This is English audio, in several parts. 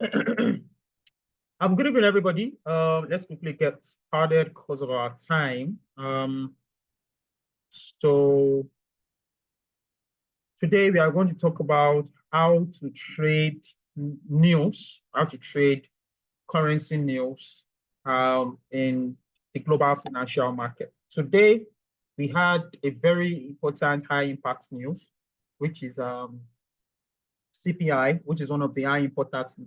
Good evening, everybody. Let's quickly get started because of our time. So today we are going to talk about how to trade news, how to trade currency news in the global financial market. Today we had a very important high impact news, which is CPI, which is one of the high impact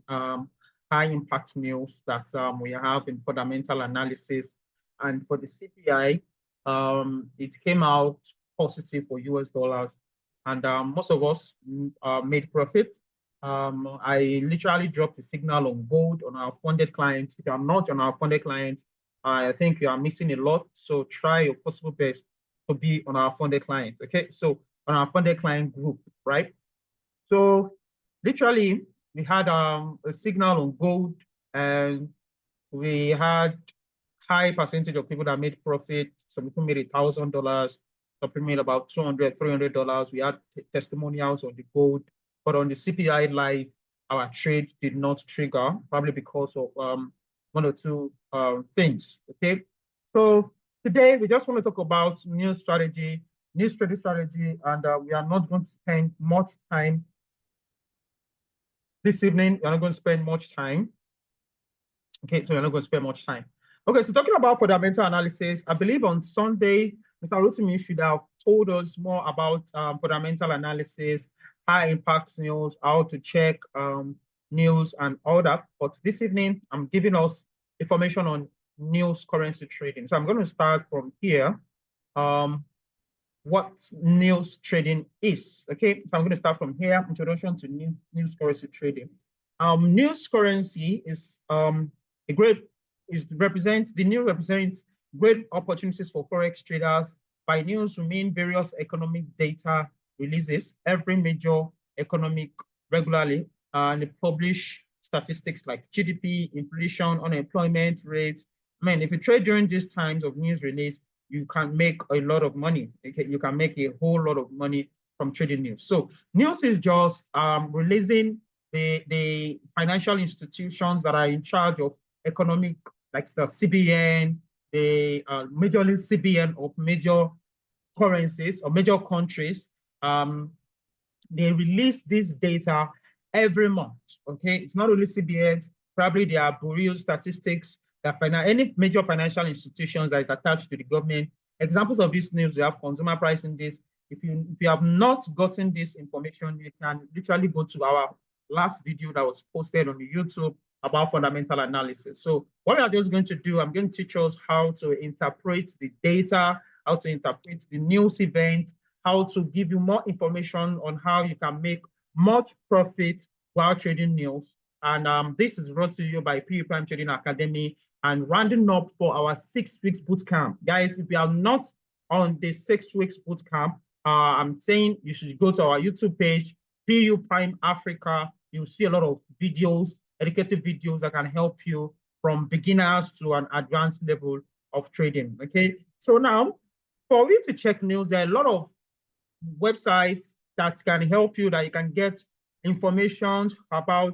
news that we have in fundamental analysis. And for the CPI, it came out positive for US dollars, and most of us made profit. I literally dropped a signal on gold on our funded clients. If you are not on our funded clients, I think you are missing a lot. So try your possible best to be on our funded clients. Okay, so on our funded client group, right? So literally, we had a signal on gold, and we had high percentage of people that made profit. Some people made $1,000. Some people made about $200, $300. We had testimonials on the gold, but on the CPI live, our trade did not trigger, probably because of one or two things. Okay, so today we just want to talk about new strategy, new trading strategy, and we are not going to spend much time this evening. We're not going to spend much time. Okay, so we're not going to spend much time. Okay, so talking about fundamental analysis, I believe on Sunday, Mr. Rotimi should have told us more about fundamental analysis, high impact news, how to check news and all that. But this evening, I'm giving us information on news currency trading. So I'm going to start from here. What news trading is. Okay, so I'm going to start from here. Introduction to news currency trading. News currency is represents great opportunities for forex traders. By news, we mean various economic data releases every major economic regularly, and they publish statistics like GDP, inflation, unemployment rates. I mean, if you trade during these times of news release, you can make a lot of money. Okay? You can make a whole lot of money from trading news. So news is just releasing the financial institutions that are in charge of economic, like the CBN, the majorly CBN of major currencies or major countries. They release this data every month. Okay, it's not only CBNs, probably there are bureau statistics that any major financial institutions that is attached to the government. Examples of this news, we have consumer price index. If you have not gotten this information, you can literally go to our last video that was posted on the YouTube about fundamental analysis. So what I'm just going to do, I'm going to teach us how to interpret the data, how to interpret the news event, how to give you more information on how you can make much profit while trading news. And this is brought to you by PE Prime Trading Academy and rounding up for our 6 weeks bootcamp. Guys, if you are not on the 6 weeks bootcamp, I'm saying you should go to our YouTube page, PU Prime Africa. You'll see a lot of videos, educative videos that can help you from beginners to an advanced level of trading. Okay, so now for you to check news, there are a lot of websites that can help you, that you can get information about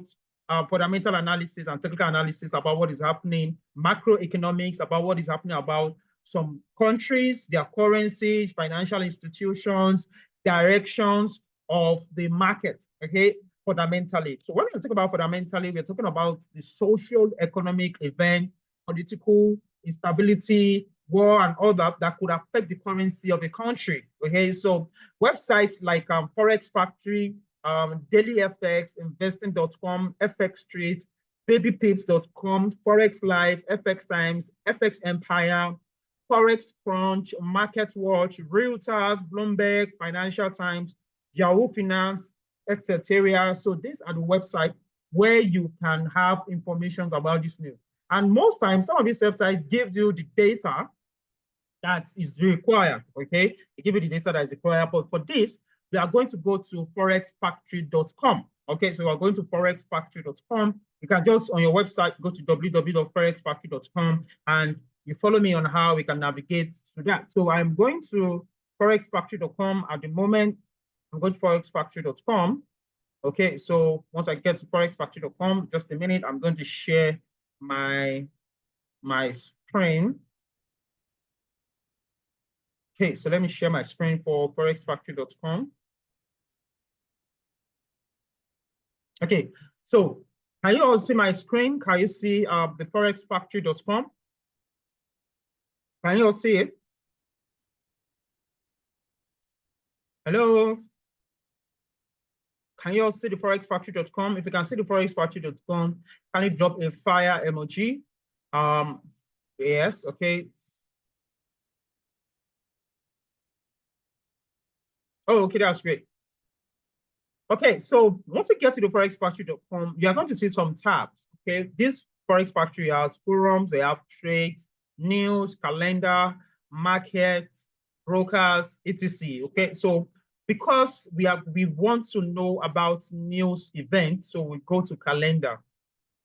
fundamental analysis and technical analysis about what is happening, macroeconomics about what is happening about some countries, their currencies, financial institutions, directions of the market, okay, fundamentally. So when we talk about fundamentally, we're talking about the social economic event, political instability, war, and all that could affect the currency of a country. Okay, so websites like Forex Factory, Daily FX, Investing.com, FX Street, BabyPips.com, Forex Live, FX Times, FX Empire, Forex Crunch, Market Watch, Reuters, Bloomberg, Financial Times, Yahoo Finance, etc. So these are the websites where you can have information about this news. And most times, some of these websites gives you the data that is required, okay? They give you the data that is required, but for this, we are going to go to forexfactory.com. Okay, so we're going to forexfactory.com. You can just, on your website, go to www.forexfactory.com and you follow me on how we can navigate to that. So I'm going to forexfactory.com at the moment. I'm going to forexfactory.com. Okay, so once I get to forexfactory.com, just a minute, I'm going to share my screen. Okay, so let me share my screen for forexfactory.com. Okay, so can you all see my screen? Can you see the forexfactory.com? Can you all see it? Hello? Can you all see the forexfactory.com? If you can see the forexfactory.com, can you drop a fire emoji? Yes, okay. Oh, okay, that's great. Okay, so once you get to the forexfactory.com, you are going to see some tabs. Okay, this Forex Factory has forums, they have trades, news, calendar, market, brokers, etc. Okay, so because we want to know about news events, so we go to calendar.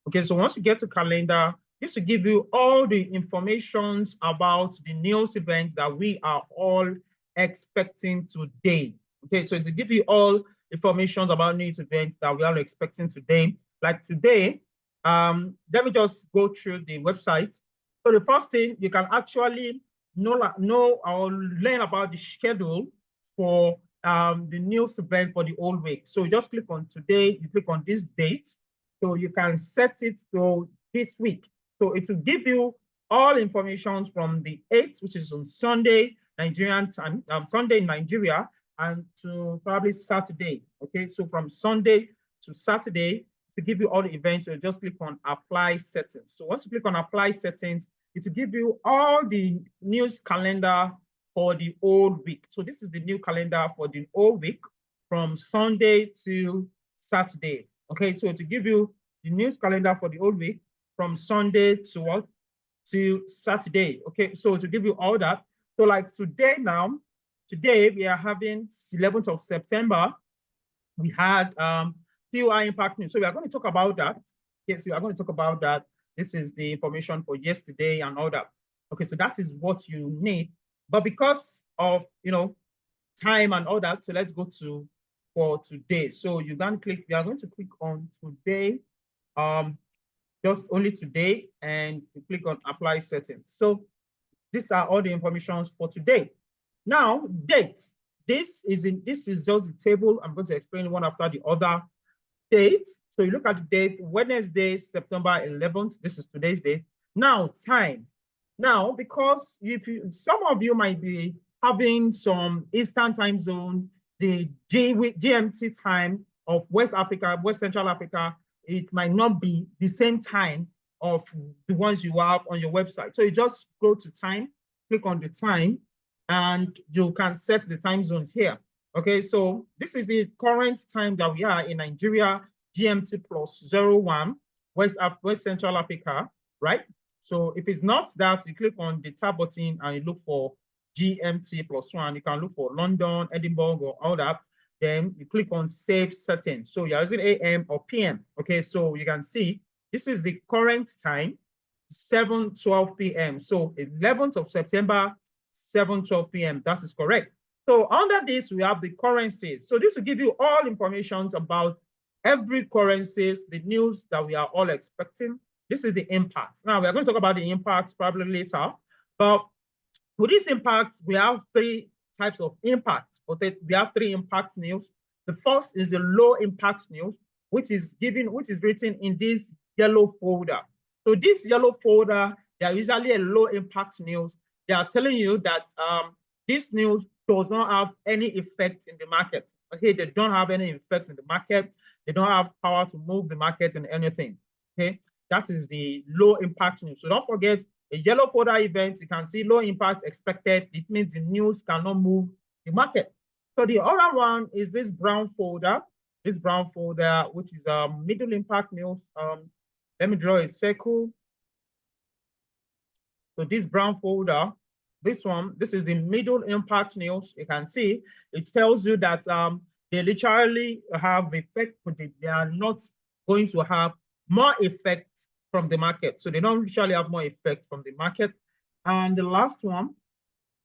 Okay, so once you get to calendar, this will give you all the informations about the news event that we are all expecting today. Okay, so to give you all information about news events that we are expecting today. Like today, let me just go through the website. So the first thing, you can actually know or learn about the schedule for the news event for the whole week. So you just click on today, you click on this date, so you can set it to this week. So it will give you all information from the 8th, which is on Sunday, Nigerian time, Sunday in Nigeria, and to probably Saturday. Okay, so from Sunday to Saturday, to give you all the events, you just click on apply settings. So once you click on apply settings, it will give you all the news calendar for the whole week. So this is the new calendar for the whole week from Sunday to Saturday. Okay, so to give you the news calendar for the whole week from Sunday to what? To Saturday. Okay, so to give you all that. So like today now, today we are having 11th of September. We had POI impact news. So we are going to talk about that. Yes, we are going to talk about that. This is the information for yesterday and all that. Okay, so that is what you need. But because of time and all that, so let's go to for today. So you can click, you are going to click on today, just only today, and you click on apply settings. So these are all the informations for today. Now, date. This is just the table. I'm going to explain one after the other. Date. So you look at the date, Wednesday, September 11th. This is today's date. Now, time. Now, because some of you might be having some Eastern time zone, the GMT time of West Africa, West Central Africa, it might not be the same time of the ones you have on your website. So you just go to time, click on the time, and you can set the time zones here. Okay, so this is the current time that we are in Nigeria, GMT plus 01, West Central Africa, right? So if it's not that, you click on the tab button and you look for GMT plus 1. You can look for London, Edinburgh, or all that. Then you click on save settings. So you're using AM or PM. Okay, so you can see this is the current time, 7:12 p.m. So 11th of September, 7:12 p.m. That is correct. So under this, we have the currencies. So this will give you all information about every currencies, the news that we are all expecting. This is the impact. Now we are going to talk about the impact probably later, but with this impact, we have three types of impact. We have three impact news. The first is the low impact news, which is written in this yellow folder. So this yellow folder, they are usually a low impact news. They are telling you that this news does not have any effect in the market. Okay, they don't have any effect in the market. They don't have power to move the market in anything. Okay, that is the low impact news. So don't forget, a yellow folder event, you can see low impact expected. It means the news cannot move the market. So the other one is this brown folder, which is middle impact news. Let me draw a circle. So this brown folder, this is the middle impact news. You can see it tells you that they literally have effect, but they are not going to have more effect from the market. So they don't usually have more effect from the market. And the last one,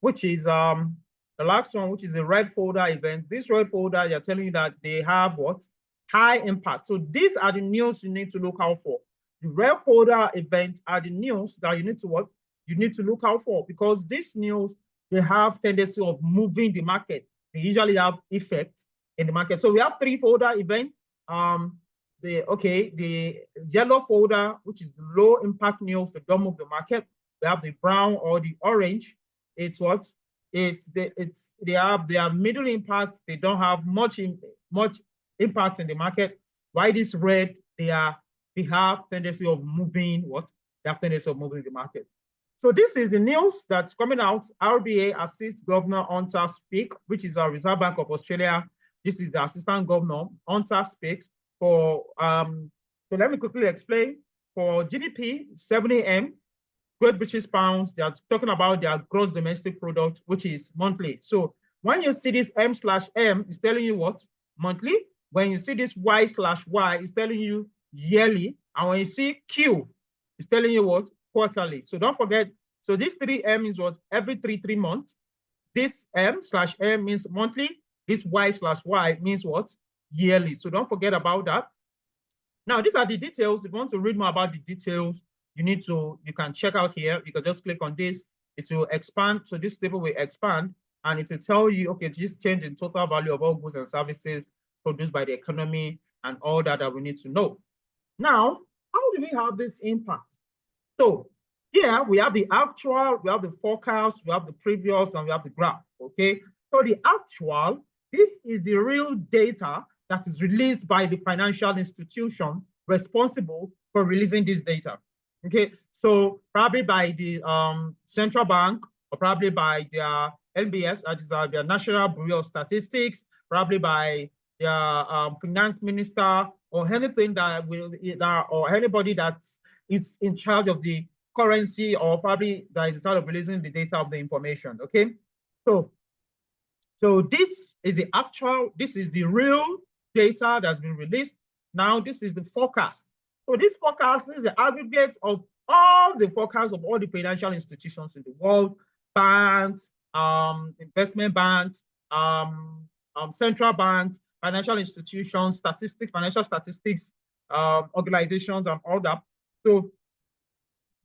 which is the red folder event. This red folder, you're telling you that they have what? high impact. So these are the news you need to look out for. The red folder event are the news that you need to what? You need to look out for, because these news, they have tendency of moving the market. They usually have effect in the market. So we have 3 folder event. The yellow folder, which is the low impact news that don't move the market. We have the brown or the orange. It's what? They have middle impact. They don't have much impact in the market. Why this red? They have tendency of moving what? They have tendency of moving the market. So this is the news that's coming out. RBA assists Governor Hunter speak, which is our Reserve Bank of Australia. This is the Assistant Governor. Hunter speaks for, so let me quickly explain. For GDP, 70 M, Great British Pounds, they are talking about their gross domestic product, which is monthly. So when you see this M/M, it's telling you what? Monthly. When you see this Y/Y, it's telling you yearly. And when you see Q, it's telling you what? Quarterly. So don't forget, so this 3M is what? Every 3 months. This M/M means monthly. This Y/Y means what? Yearly. So don't forget about that. Now, these are the details. If you want to read more about the details, you can check out here. You can just click on this. It will expand. So this table will expand, and it will tell you, okay, this change in total value of all goods and services produced by the economy and all that we need to know. Now, how do we have this impact? So here we have the actual, we have the forecast, we have the previous, and we have the graph, okay? So the actual, this is the real data that is released by the financial institution responsible for releasing this data, okay? So probably by the central bank, or probably by their NBS, that is their National Bureau of Statistics, probably by their finance minister, or anything or anybody that is in charge of the currency, or probably that is start of releasing the data of the information, okay? So this is the actual, this is the real data that's been released. Now this is the forecast. So this forecast is the aggregate of all the forecasts of all the financial institutions in the world, banks, investment banks, central banks, financial institutions, financial statistics, organizations, and all that. So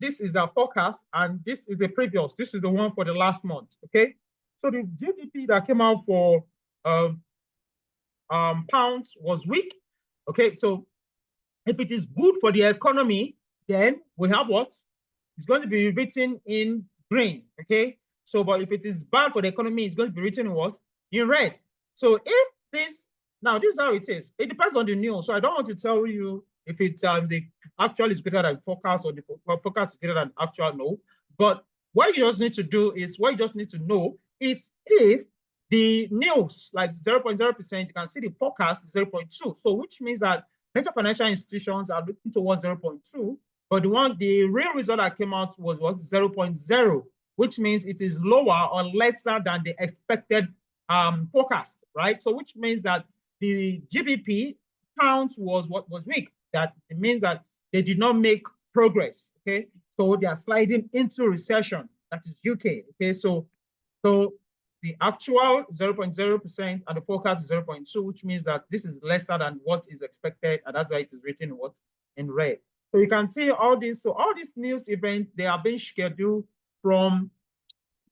this is our forecast, and this is the previous. This is the one for the last month, okay? So the GDP that came out for pounds was weak, okay? So if it is good for the economy, then we have what? It's going to be written in green, okay? So, but if it is bad for the economy, it's going to be written in what? In red. So if this, now this is how it is. It depends on the news. So I don't want to tell you if it's the actual is greater than forecast, or the forecast is greater than actual, no. But what you just need to do is, what you just need to know is if the news, like 0.0%, you can see the forecast is 0.2. So which means that major financial institutions are looking towards 0.2, but the real result that came out was what? 0.0, which means it is lower or lesser than the expected forecast, right? So which means that the GDP count was what was weak. That it means that they did not make progress, okay? So they are sliding into recession. That is UK, okay? So the actual 0.0% and the forecast is 0.2, which means that this is lesser than what is expected, and that's why it is written what? In red. So you can see all this. So all these news events, they are being scheduled from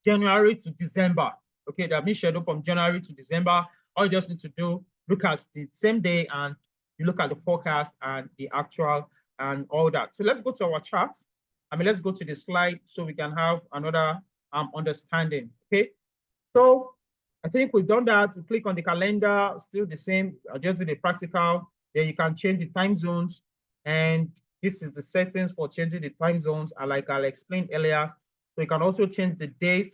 January to December. Okay, they are being scheduled from January to December. All you just need to do, look at the same day, and you look at the forecast and the actual and all that. So let's go to our chart. Let's go to the slide so we can have another understanding. Okay. So I think we've done that. We click on the calendar, still the same, just do the practical. Then you can change the time zones. And this is the settings for changing the time zones. Like I'll explain earlier. So you can also change the date.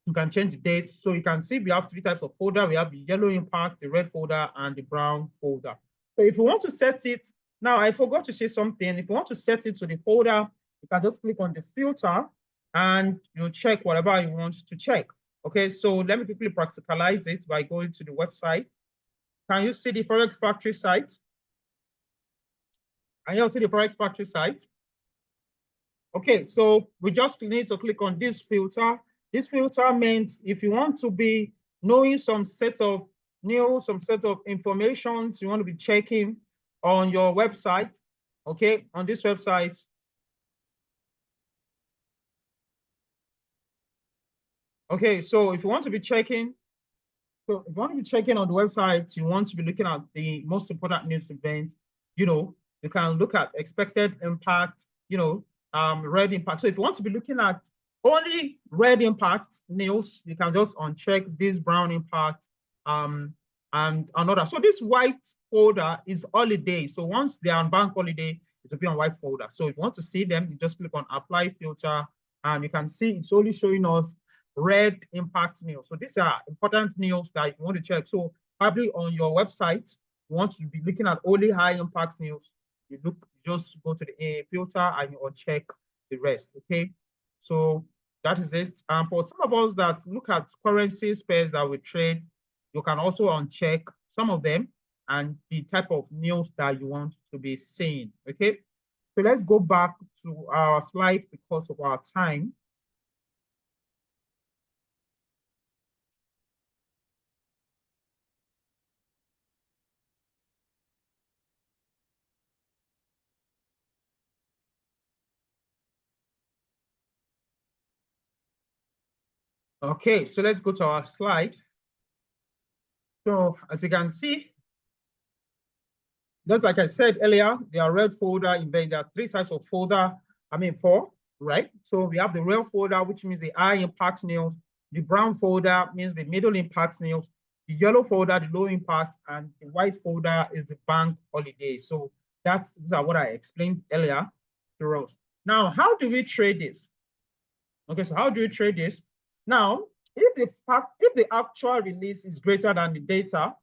You can change the date. So you can see we have 3 types of folder. We have the yellow impact, the red folder, and the brown folder. So if you want to set it, now I forgot to say something. If you want to set it to the folder, you can just click on the filter, and you'll check whatever you want to check. Okay, so let me quickly practicalize it by going to the website. Can you see the Forex Factory site? Can you see the Forex Factory site? Okay, so we just need to click on this filter. This filter means if you want to be knowing some set of news, some set of information you want to be checking on your website, okay, on this website. Okay, so if you want to be checking, so if you want to be checking on the website, you want to be looking at the most important news events, you can look at expected impact, red impact. So if you want to be looking at only red impact news, you can just uncheck this brown impact and another. So this white folder is holiday. So once they are on bank holiday, it will be on white folder. So if you want to see them, you just click on apply filter and you can see it's only showing us red impact news. So these are important news that you want to check. So probably on your website, you want to be looking at only high impact news. You just go to the filter and you uncheck the rest. Okay, so that is it. For some of us that look at currency pairs that we trade, you can also uncheck some of them and the type of news that you want to be seeing. Okay, so let's go back to our slide because of our time. Okay, so let's go to our slide. So as you can see, just like I said earlier, there are red folder events. There are three types of folder, four, right? So we have the red folder, which means the high impact news. The brown folder means the middle impact news. The yellow folder, the low impact, and the white folder is the bank holiday. So these are what I explained earlier to us. Now, how do we trade this? Okay, so how do we trade this? Now, if the actual release is greater than the data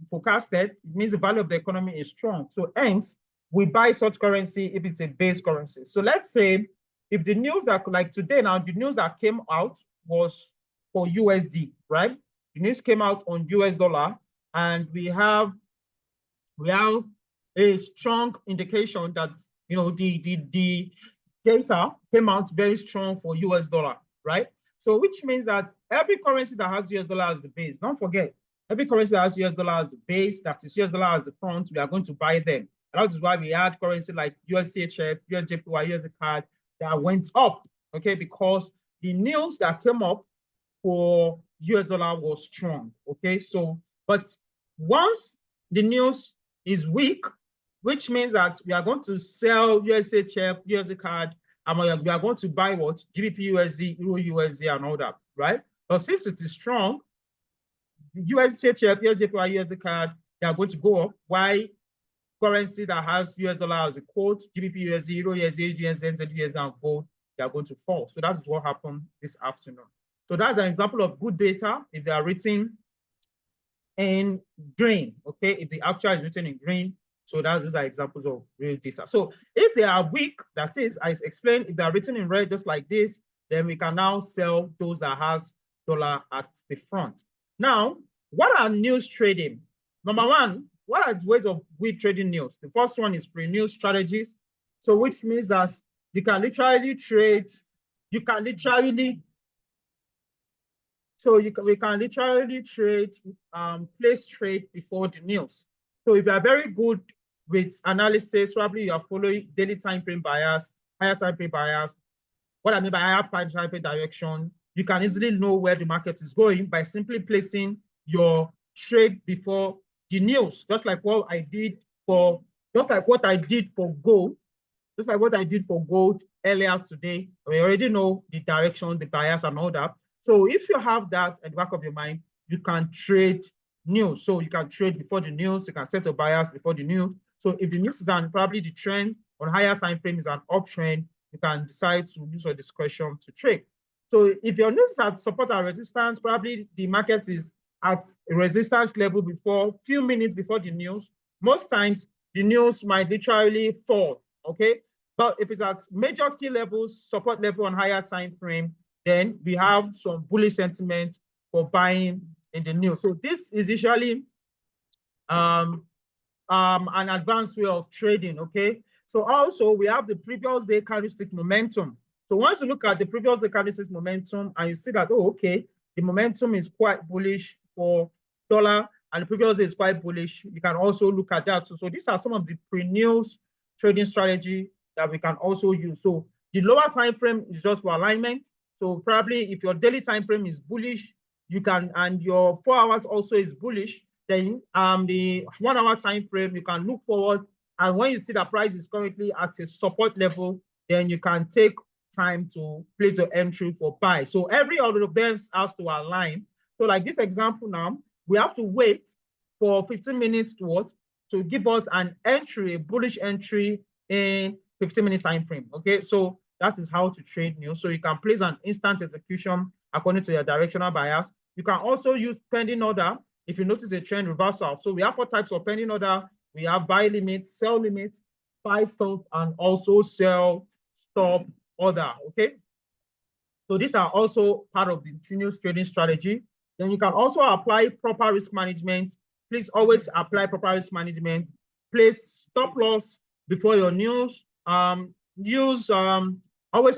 forecasted, it means the value of the economy is strong. So hence, we buy such currency if it's a base currency. So let's say if the news that, like today now, the news that came out was for USD, right? The news came out on US dollar, and we have a strong indication that the data came out very strong for US dollar, right? So which means that every currency that has US dollar as the base, don't forget, every currency that has US dollar as the base, that is US dollar as the front, we are going to buy them. And that is why we had currency like USCHF, USJPY, USD CAD that went up, okay, because the news that came up for US dollar was strong, okay? So, but once the news is weak, which means that we are going to sell USHF, USD CAD, and we are going to buy what? GBP USD, Euro USD, and all that, right? But since it is strong, the USHF, USJPY, USD CAD, they are going to go up. Why currency that has US dollar as a quote, GBP USD, Euro USD, USD, USD, and gold, they are going to fall. So that is what happened this afternoon. So that's an example of good data if they are written in green, okay? If the actual is written in green, so those are examples of real data. So if they are weak, that is, I explained, if they are written in red just like this, then we can now sell those that has dollar at the front. Now, what are news trading? Number one, what are the ways of we trading news? The first one is pre-news strategies. So which means that you can literally trade, we can literally trade, place trade before the news. So if you are very good with analysis, probably you are following daily time frame bias, higher time frame bias. What I mean by higher time frame direction, you can easily know where the market is going by simply placing your trade before the news, just like what I did for gold. Just like what I did for gold earlier today. We already know the direction, the bias, and all that. So if you have that at the back of your mind, you can trade news. So you can trade before the news, you can set a bias before the news. So if the news is on probably the trend on higher time frame is an uptrend, you can decide to use your discretion to trade. So if your news is at support and resistance, probably the market is at a resistance level before few minutes before the news. Most times the news might literally fall, okay? But if it's at major key levels, support level on higher time frame, then we have some bullish sentiment for buying in the news. So this is usually an advanced way of trading, okay? So also we have the previous day candlestick momentum. So once you look at the previous day candlestick momentum and you see that, oh, okay, the momentum is quite bullish for dollar and the previous day is quite bullish, you can also look at that. So these are some of the pre-news trading strategy that we can also use. So the lower time frame is just for alignment. So probably if your daily time frame is bullish, you can, and your 4 hours also is bullish, then the 1 hour time frame, you can look forward, and when you see the price is currently at a support level, then you can take time to place your entry for buy. So every order of them has to align. So like this example now, we have to wait for 15 minutes to give us an entry, a bullish entry in 15 minutes time frame. Okay, so that is how to trade news. So you can place an instant execution according to your directional bias. You can also use pending order if you notice a trend reversal. So we have 4 types of pending order. We have buy limit, sell limit, buy stop, and also sell stop order. Okay, so these are also part of the news trading strategy. Then you can also apply proper risk management. Please always apply proper risk management. Place stop loss before your news. Always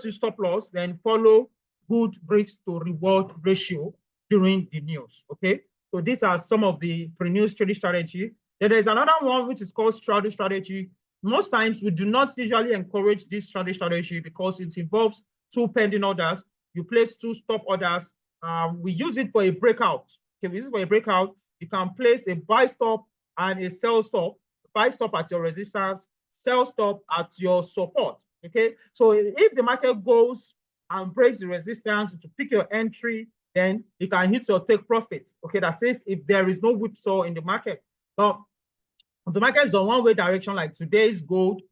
use stop loss, then follow good risk to reward ratio during the news. Okay, so these are some of the pre-news trading strategy. Then there's another one which is called strategy strategy. Most times we do not usually encourage this strategy because it involves 2 pending orders. You place 2 stop orders. We use it for a breakout. Okay, we use it for a breakout. You can place a buy stop and a sell stop. Buy stop at your resistance, sell stop at your support. Okay, so if the market goes and breaks the resistance to pick your entry, then you can hit your take profit. Okay, that is if there is no whipsaw in the market. But if the market is on one-way direction, like today's gold,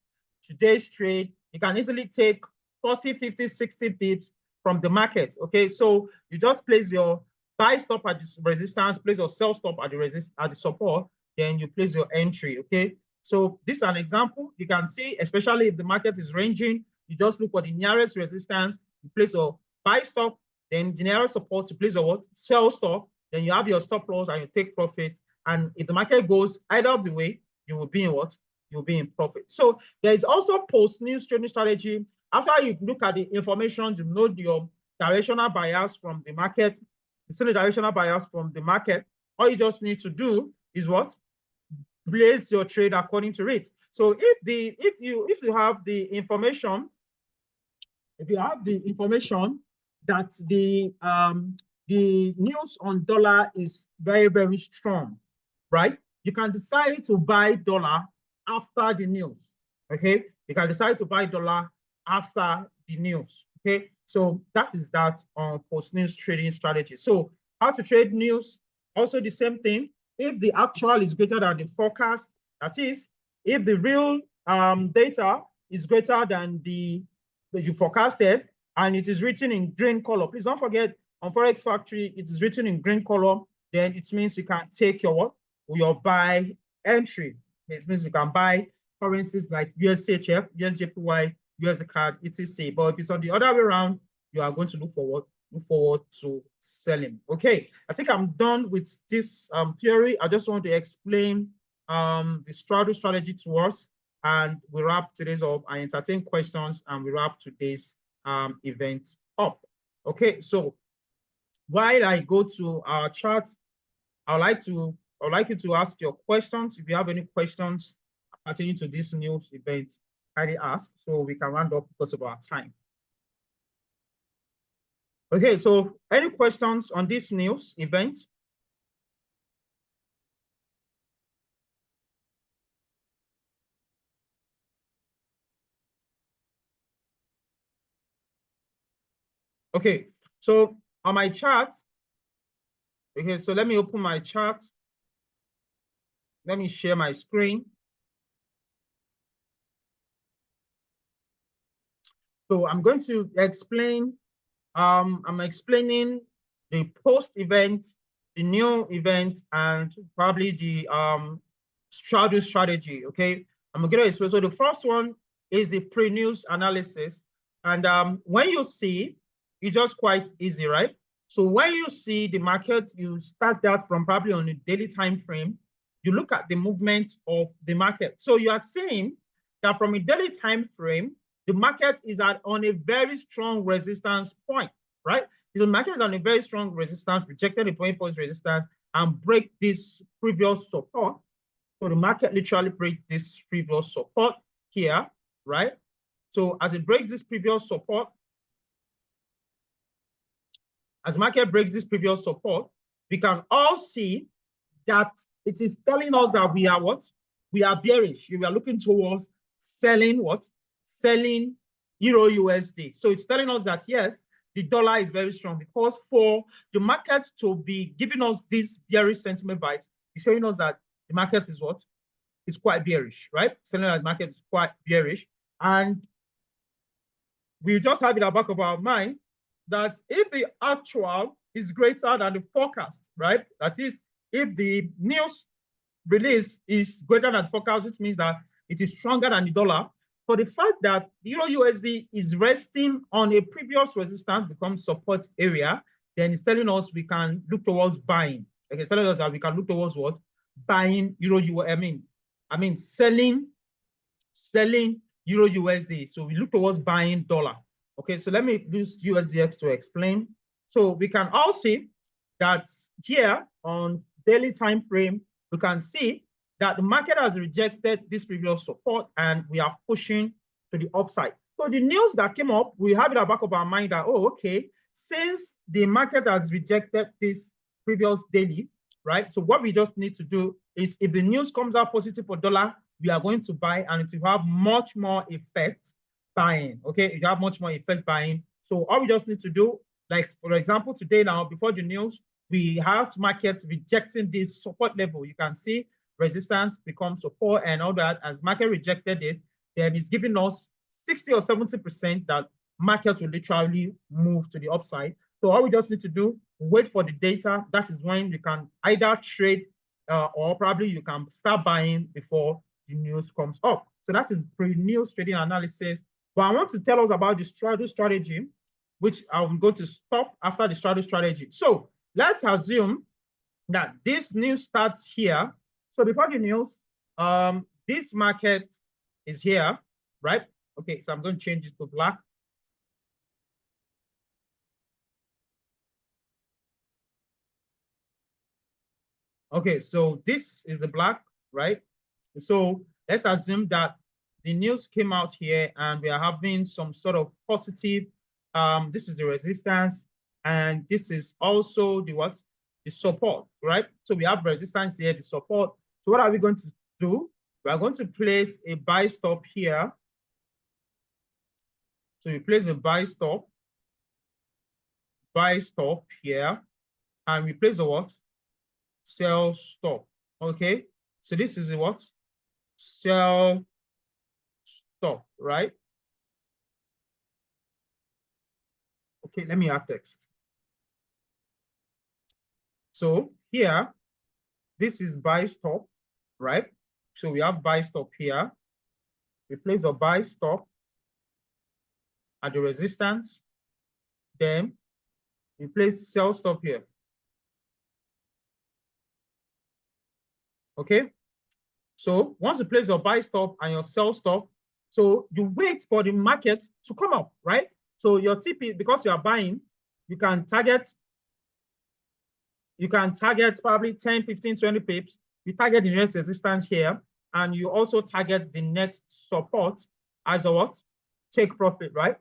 today's trade, you can easily take 40, 50, 60 pips from the market. Okay, so you just place your buy stop at the resistance, place your sell stop at the support, then you place your entry. Okay, so this is an example. You can see, especially if the market is ranging, you just look for the nearest resistance, you place your buy stop, then the nearest support, you place your what? Sell stop, then you have your stop loss and you take profit. And if the market goes either of the way, you will be in what? You'll be in profit. So there is also post-news trading strategy. After you look at the information, you know your directional bias from the market, you see the directional bias from the market. All you just need to do is what? Place your trade according to it. So if you have the information, that the news on dollar is very, very strong, right? You can decide to buy dollar after the news. Okay, you can decide to buy dollar after the news. Okay, so that is that on post-news trading strategy. So how to trade news, also the same thing. If the actual is greater than the forecast, that is, if the real data is greater than the that you forecasted and it is written in green color, please don't forget on Forex Factory, it is written in green color, then it means you can take your what? Your buy entry. It means you can buy currencies like USCHF, USJPY, US card, etc. But if it's on the other way around, you are going to look forward to selling. Okay, I think I'm done with this theory. I just want to explain the strategy to us, and we wrap today's up. I entertain questions and we wrap today's event up. Okay, so while I go to our chart, I'd like you to ask your questions. If you have any questions pertaining to this news event, kindly ask so we can round up because of our time. Okay, so any questions on this news event? Okay, so on my chart, okay, so let me open my chart. Let me share my screen. So I'm going to explain, I'm explaining the post event, the new event, and probably the strategy, okay? I'm gonna explain. So the first one is the pre-news analysis. And when you see, it's just quite easy, right? So when you see the market, you start that from probably on a daily time frame. You look at the movement of the market. So you are seeing that from a daily time frame, the market is on a very strong resistance point, right? The market is on a very strong resistance, rejected the 20 points resistance, and break this previous support. So the market literally breaks this previous support here, right? So as it breaks this previous support, as market breaks this previous support, we can all see that it is telling us that we are what? We are bearish. We are looking towards selling what? Selling Euro USD. So it's telling us that yes, the dollar is very strong, because for the market to be giving us this bearish sentiment vibes, it's showing us that the market is what? It's quite bearish, right? Selling that market is quite bearish. And we just have in the back of our mind that if the actual is greater than the forecast, right? That is, if the news release is greater than the forecast, which means that it is stronger than the dollar. For the fact that Euro USD is resting on a previous resistance, becomes support area, then it's telling us we can look towards buying. Okay, it's telling us that we can look towards what? Buying Euro USD. I mean selling Euro USD. So we look towards buying dollar. Okay, so let me use USDX to explain. So we can all see that here on daily time frame, we can see that the market has rejected this previous support and we are pushing to the upside. So the news that came up, we have it at the back of our mind that, oh, okay, since the market has rejected this previous daily, right? So what we just need to do is, if the news comes out positive for dollar, we are going to buy, and it will have much more effect buying. Okay, you have much more effect buying. So all we just need to do, like for example, today now, before the news, we have markets rejecting this support level. You can see resistance becomes support and all that. As market rejected it, then it's giving us 60 or 70% that market will literally move to the upside. So all we just need to do, wait for the data. That is when you can either trade or probably you can start buying before the news comes up. So that is pre-news trading analysis. But I want to tell us about the strategy, which I'm going to stop after the strategy. So let's assume that this news starts here. So before the news, this market is here, right? Okay, so I'm going to change this to black. Okay, so this is the black, right? So let's assume that the news came out here and we are having some sort of positive, this is the resistance, and this is also the what? The support, right? So we have resistance here, the support. So what are we going to do? We are going to place a buy stop here. So we place a buy stop here, and we place a what? Sell stop. Okay, so this is a what? Sell stop, right? Okay, let me add text. So here, this is buy stop, right? So we have buy stop here. We place a buy stop at the resistance. Then we place sell stop here. Okay. So once you place your buy stop and your sell stop, so you wait for the market to come up, right? So your TP, because you are buying, you can target probably 10, 15, 20 pips. You target the next resistance here, and you also target the next support as a what? Take profit, right?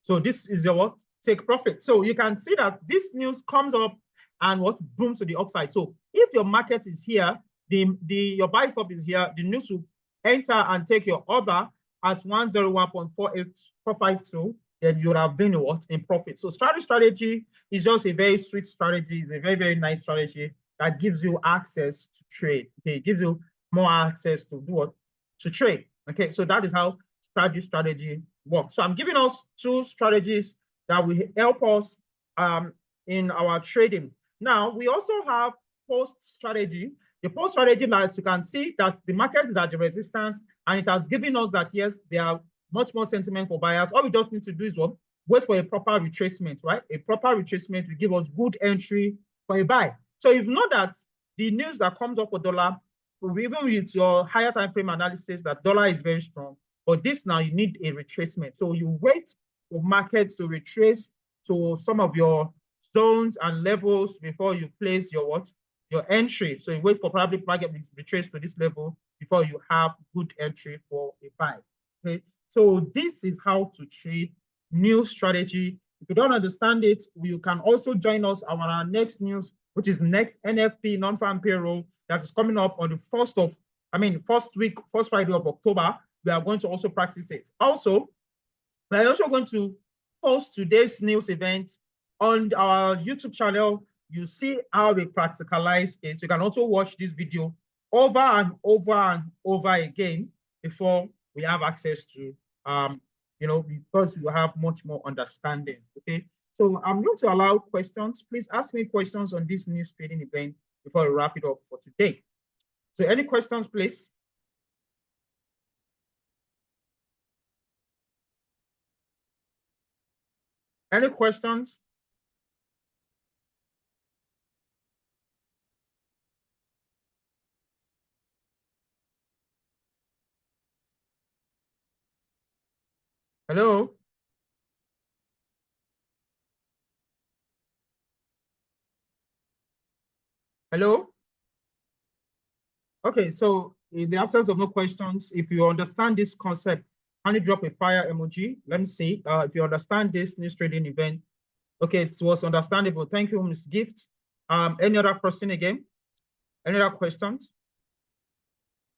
So this is your what? Take profit. So you can see that this news comes up and what? Booms to the upside. So if your market is here, your buy stop is here, the news will enter and take your order at 101.48452, then you would have been what? In profit. So strategy is just a very sweet strategy. It's a very, very nice strategy that gives you access to trade. Okay, it gives you more access to do what? To trade. Okay, so that is how strategy works. So I'm giving us two strategies that will help us in our trading. Now, we also have post strategy. The post strategy, as you can see, that the market is at the resistance, and it has given us that, yes, there are much more sentiment for buyers. All we just need to do is what? Wait for a proper retracement, right? A proper retracement will give us good entry for a buy. So if you know that the news that comes up for dollar, even with your higher time frame analysis, that dollar is very strong, but this now you need a retracement. So you wait for markets to retrace to some of your zones and levels before you place your what? Your entry. So you wait for probably market retrace to this level before you have good entry for a buy. Okay. So this is how to trade new strategy. If you don't understand it, you can also join us on our next news, which is next NFP non-farm payroll that is coming up on the first Friday of October. We are going to also practice it. Also, we are also going to post today's news event on our YouTube channel. You see how we practicalize it. You can also watch this video over and over and over again before we have access to, because you have much more understanding. Okay. So I'm going to allow questions. Please ask me questions on this news trading event before we wrap it up for today. So any questions, please? Any questions? Hello? Hello? Okay, so in the absence of no questions, if you understand this concept, can you drop a fire emoji? Let me see if you understand this news trading event. Okay, it was understandable. Thank you, Ms. Gift. Any other person again? Any other questions?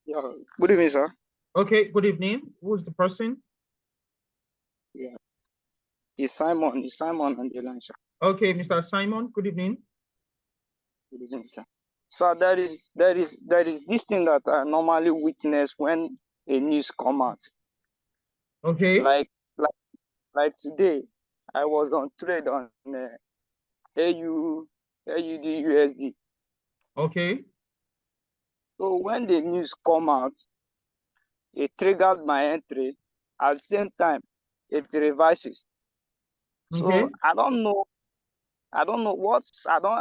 Yeah, good evening, sir. Okay, good evening. Who is the person? Yeah, it's Simon. It's Simon on the line, sir. Okay, Mr. Simon, good evening. Good evening, sir. So there is this thing that I normally witness when a news come out. Okay. Like today, I was on trade on AUD USD. Okay. So when the news come out, it triggered my entry. At the same time, it revises. Okay. So I don't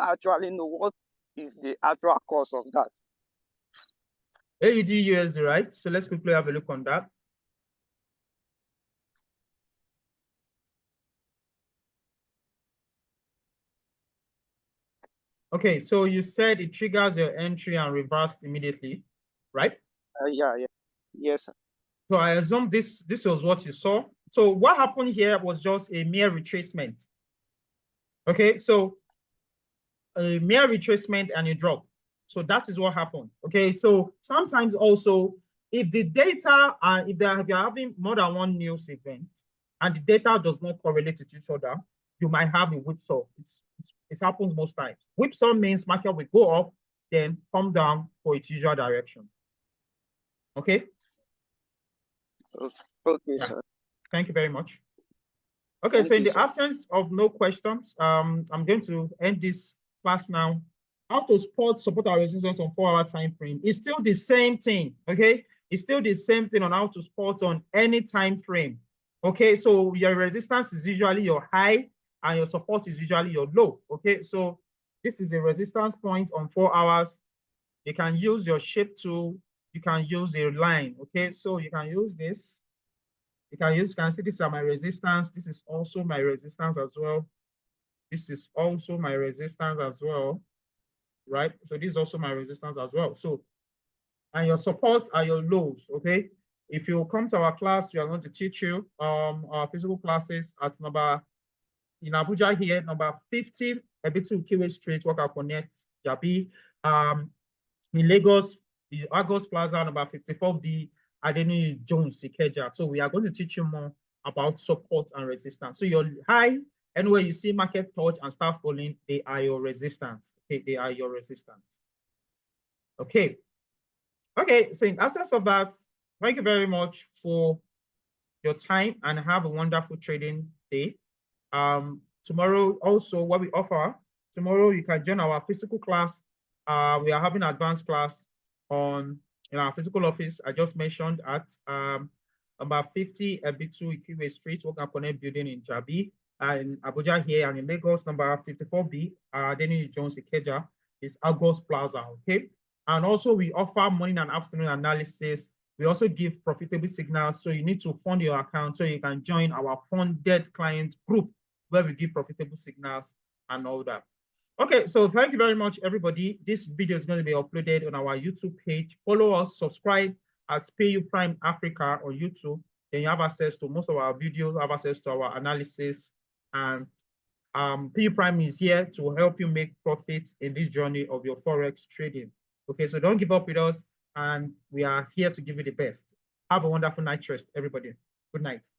actually know what is the actual cause of that. AUD USD, right? So let's quickly have a look on that. Okay, so you said it triggers your entry and reversed immediately, right? Yeah. Yes, sir. So I assume this was what you saw. So what happened here was just a mere retracement. Okay, so a mere retracement and a drop. So that is what happened. Okay, so sometimes also if the data and if you're having more than one news event and the data does not correlate with each other, you might have a whipsaw. It happens most times. Whipsaw means market will go up, then come down for its usual direction. Okay. Okay, Yeah. sir. Thank you very much. Okay, so in the absence of no questions, I'm going to end this class now. How to support our resistance on 4-hour time frame. It's still the same thing, okay? It's still the same thing on how to spot on any time frame. Okay, so your resistance is usually your high and your support is usually your low. Okay, so this is a resistance point on 4 hours. You can use your shape tool, you can use a line. Okay, so you can use this. You can see these are my resistance. This is also my resistance as well. This is also my resistance as well, right? So this is also my resistance as well. So, and your support are your lows, okay? If you come to our class, we are going to teach you our physical classes at in Abuja here, number 50, Ebitu Kiwe Street, Waka Connect, Jabi. In Lagos, the Argos Plaza, number 54B, Adeni Jones, Ikeja. So we are going to teach you more about support and resistance. So your high, anywhere you see market touch and start falling, they are your resistance. Okay, they are your resistance. Okay. Okay, so in absence of that, thank you very much for your time and have a wonderful trading day. Tomorrow also what we offer, tomorrow you can join our physical class. We are having advanced class in our physical office. I just mentioned at about 50 Ebitu Ikiwe Street, Wogan Connect building in Jabi, in Abuja here, and in Lagos, number 54B, Denny Jones Ikeja is Argos Plaza, okay? And also we offer morning and afternoon analysis. We also give profitable signals. So you need to fund your account so you can join our funded client group where we give profitable signals and all that. Okay, so thank you very much, everybody. This video is going to be uploaded on our YouTube page. Follow us, subscribe at PayU Prime Africa on YouTube. Then you have access to most of our videos, have access to our analysis, and PayU Prime is here to help you make profits in this journey of your Forex trading. Okay, so don't give up with us, and we are here to give you the best. Have a wonderful night rest, everybody. Good night.